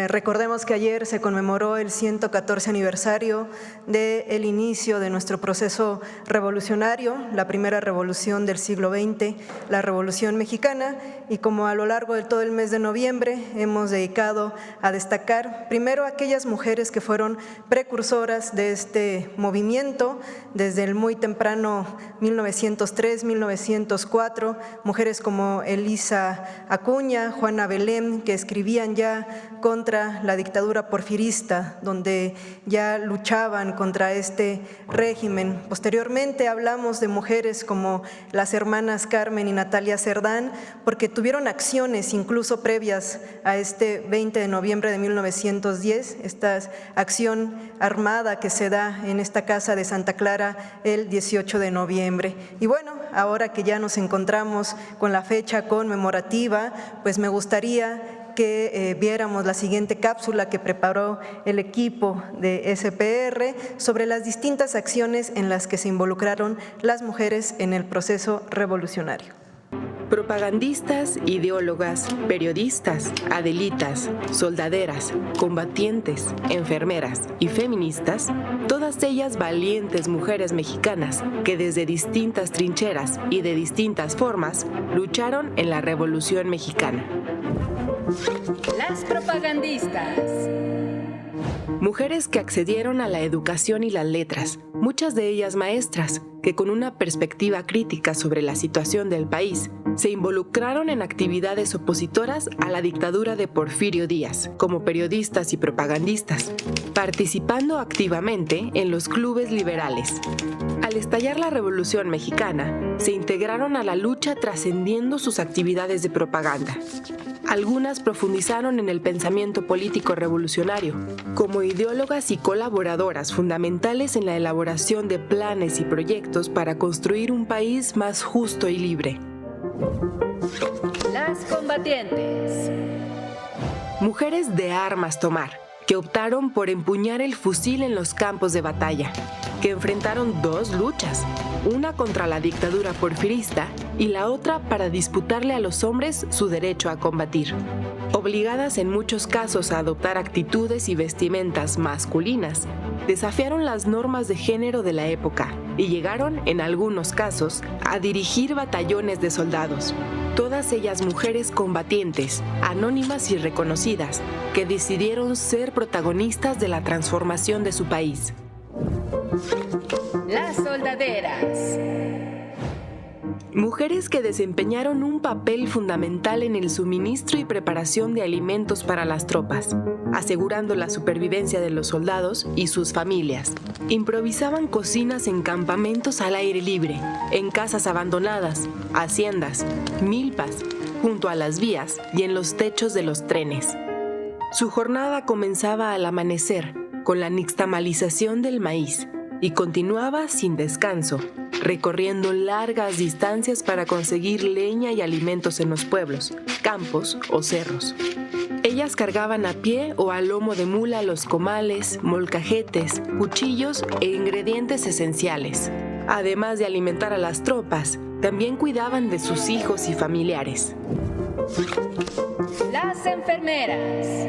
Recordemos que ayer se conmemoró el 114 aniversario del inicio de nuestro proceso revolucionario, la primera revolución del siglo XX, la Revolución Mexicana, y como a lo largo de todo el mes de noviembre hemos dedicado a destacar primero aquellas mujeres que fueron precursoras de este movimiento desde el muy temprano 1903, 1904, mujeres como Elisa Acuña, Juana Belén, que escribían ya contra la dictadura porfirista, donde ya luchaban contra este régimen. Posteriormente hablamos de mujeres como las hermanas Carmen y Natalia Cerdán, porque tuvieron acciones incluso previas a este 20 de noviembre de 1910, esta acción armada que se da en esta casa de Santa Clara el 18 de noviembre. Y bueno, ahora que ya nos encontramos con la fecha conmemorativa, pues me gustaría que viéramos la siguiente cápsula que preparó el equipo de SPR sobre las distintas acciones en las que se involucraron las mujeres en el proceso revolucionario. Propagandistas, ideólogas, periodistas, adelitas, soldaderas, combatientes, enfermeras y feministas, todas ellas valientes mujeres mexicanas que desde distintas trincheras y de distintas formas lucharon en la Revolución Mexicana. Las propagandistas. Mujeres que accedieron a la educación y las letras, muchas de ellas maestras, que con una perspectiva crítica sobre la situación del país, se involucraron en actividades opositoras a la dictadura de Porfirio Díaz, como periodistas y propagandistas, participando activamente en los clubes liberales. Al estallar la Revolución Mexicana, se integraron a la lucha trascendiendo sus actividades de propaganda. Algunas profundizaron en el pensamiento político revolucionario, como ideólogas y colaboradoras fundamentales en la elaboración de planes y proyectos para construir un país más justo y libre. Las combatientes. Mujeres de armas tomar, que optaron por empuñar el fusil en los campos de batalla, que enfrentaron dos luchas, una contra la dictadura porfirista y la otra para disputarle a los hombres su derecho a combatir. Obligadas en muchos casos a adoptar actitudes y vestimentas masculinas, desafiaron las normas de género de la época y llegaron, en algunos casos, a dirigir batallones de soldados. Todas ellas mujeres combatientes, anónimas y reconocidas, que decidieron ser protagonistas de la transformación de su país. Las soldaderas. Mujeres que desempeñaron un papel fundamental en el suministro y preparación de alimentos para las tropas, asegurando la supervivencia de los soldados y sus familias. Improvisaban cocinas en campamentos al aire libre, en casas abandonadas, haciendas, milpas, junto a las vías y en los techos de los trenes. Su jornada comenzaba al amanecer, con la nixtamalización del maíz, y continuaba sin descanso, recorriendo largas distancias para conseguir leña y alimentos en los pueblos, campos o cerros. Ellas cargaban a pie o a lomo de mula los comales, molcajetes, cuchillos e ingredientes esenciales. Además de alimentar a las tropas, también cuidaban de sus hijos y familiares. Las enfermeras.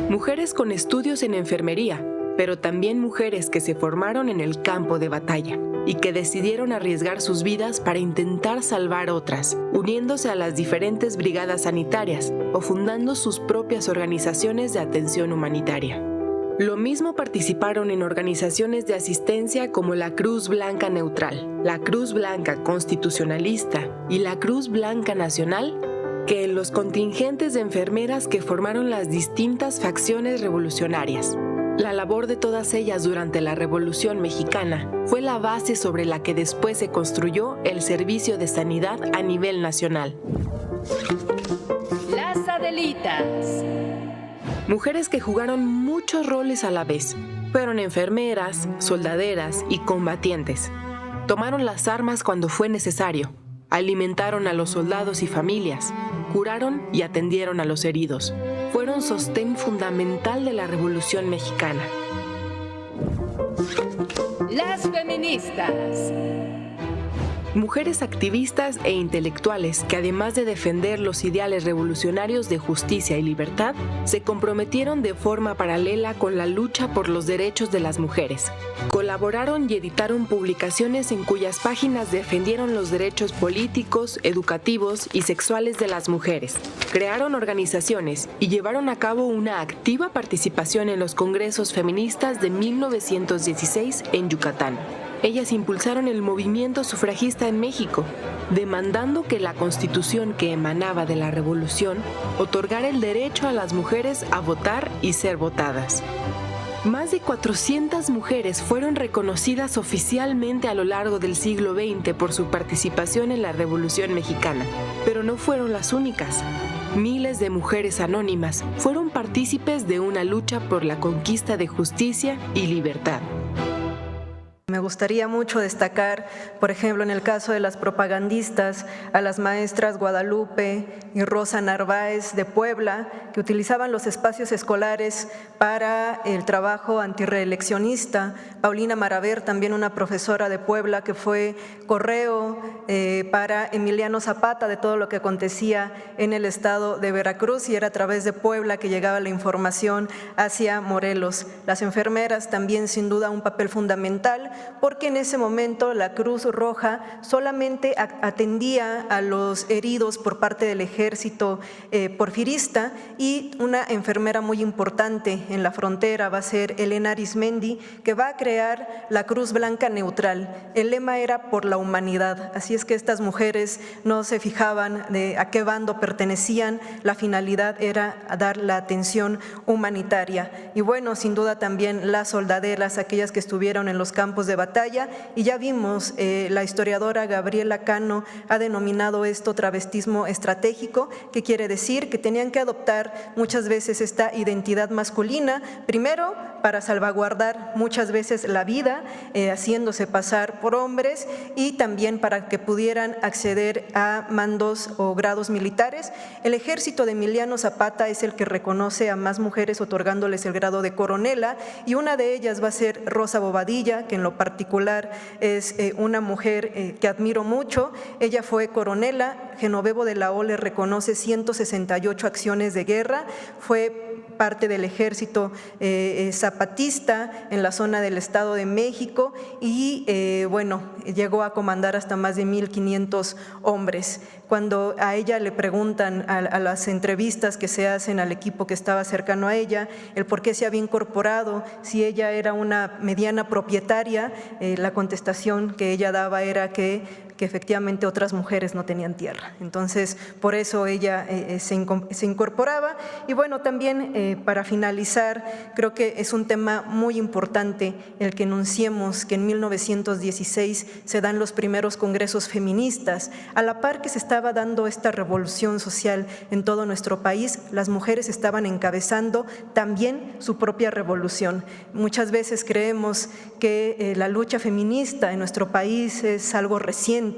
Mujeres con estudios en enfermería, pero también mujeres que se formaron en el campo de batalla y que decidieron arriesgar sus vidas para intentar salvar otras, uniéndose a las diferentes brigadas sanitarias o fundando sus propias organizaciones de atención humanitaria. Lo mismo participaron en organizaciones de asistencia como la Cruz Blanca Neutral, la Cruz Blanca Constitucionalista y la Cruz Blanca Nacional, que en los contingentes de enfermeras que formaron las distintas facciones revolucionarias. La labor de todas ellas durante la Revolución Mexicana fue la base sobre la que después se construyó el servicio de sanidad a nivel nacional. Las adelitas. Mujeres que jugaron muchos roles a la vez. Fueron enfermeras, soldaderas y combatientes. Tomaron las armas cuando fue necesario. Alimentaron a los soldados y familias. Curaron y atendieron a los heridos. Fueron sostén fundamental de la Revolución Mexicana. Las feministas. Mujeres activistas e intelectuales que, además de defender los ideales revolucionarios de justicia y libertad, se comprometieron de forma paralela con la lucha por los derechos de las mujeres. Colaboraron y editaron publicaciones en cuyas páginas defendieron los derechos políticos, educativos y sexuales de las mujeres. Crearon organizaciones y llevaron a cabo una activa participación en los congresos feministas de 1916 en Yucatán. Ellas impulsaron el movimiento sufragista en México, demandando que la Constitución que emanaba de la Revolución otorgara el derecho a las mujeres a votar y ser votadas. Más de 400 mujeres fueron reconocidas oficialmente a lo largo del siglo XX por su participación en la Revolución Mexicana, pero no fueron las únicas. Miles de mujeres anónimas fueron partícipes de una lucha por la conquista de justicia y libertad. Me gustaría mucho destacar, por ejemplo, en el caso de las propagandistas, a las maestras Guadalupe y Rosa Narváez de Puebla, que utilizaban los espacios escolares para el trabajo antirreeleccionista. Paulina Maraver, también una profesora de Puebla, que fue correo para Emiliano Zapata de todo lo que acontecía en el estado de Veracruz, y era a través de Puebla que llegaba la información hacia Morelos. Las enfermeras también, sin duda, un papel fundamental, porque en ese momento la Cruz Roja solamente atendía a los heridos por parte del ejército porfirista, y una enfermera muy importante en la frontera va a ser Elena Arismendi, que va a crear la Cruz Blanca Neutral. El lema era por la humanidad, así es que estas mujeres no se fijaban de a qué bando pertenecían, la finalidad era dar la atención humanitaria. Y bueno, sin duda también las soldaderas, aquellas que estuvieron en los campos de batalla, y ya vimos, la historiadora Gabriela Cano ha denominado esto travestismo estratégico, que quiere decir que tenían que adoptar muchas veces esta identidad masculina, primero para salvaguardar muchas veces la vida, haciéndose pasar por hombres, y también para que pudieran acceder a mandos o grados militares. El ejército de Emiliano Zapata es el que reconoce a más mujeres otorgándoles el grado de coronela, y una de ellas va a ser Rosa Bobadilla, que en lo particular es una mujer que admiro mucho. Ella fue coronela. Genovevo de la O le reconoce 168 acciones de guerra, fue parte del ejército zapatista en la zona del Estado de México, y bueno, llegó a comandar hasta más de 1,500 hombres. Cuando a ella le preguntan a las entrevistas que se hacen al equipo que estaba cercano a ella, el por qué se había incorporado, si ella era una mediana propietaria, la contestación que ella daba era que efectivamente otras mujeres no tenían tierra. Entonces, por eso ella se incorporaba. Y bueno, también para finalizar, creo que es un tema muy importante el que enunciemos que en 1916 se dan los primeros congresos feministas. A la par que se estaba dando esta revolución social en todo nuestro país, las mujeres estaban encabezando también su propia revolución. Muchas veces creemos que la lucha feminista en nuestro país es algo reciente,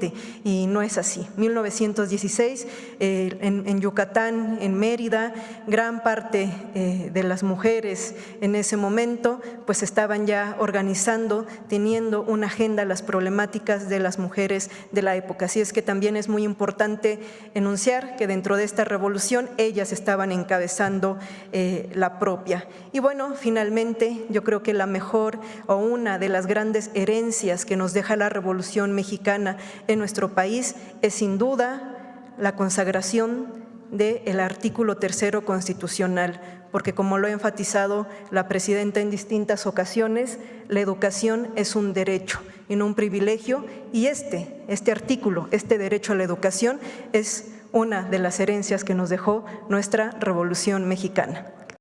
y no es así. 1916, en Yucatán, en Mérida, gran parte de las mujeres en ese momento pues estaban ya organizando, teniendo una agenda las problemáticas de las mujeres de la época. Así es que también es muy importante enunciar que dentro de esta revolución ellas estaban encabezando la propia. Y bueno, finalmente yo creo que la mejor o una de las grandes herencias que nos deja la Revolución Mexicana en nuestro país es sin duda la consagración del artículo 3º constitucional, porque como lo ha enfatizado la presidenta en distintas ocasiones, la educación es un derecho y no un privilegio, y este artículo, este derecho a la educación es una de las herencias que nos dejó nuestra Revolución Mexicana.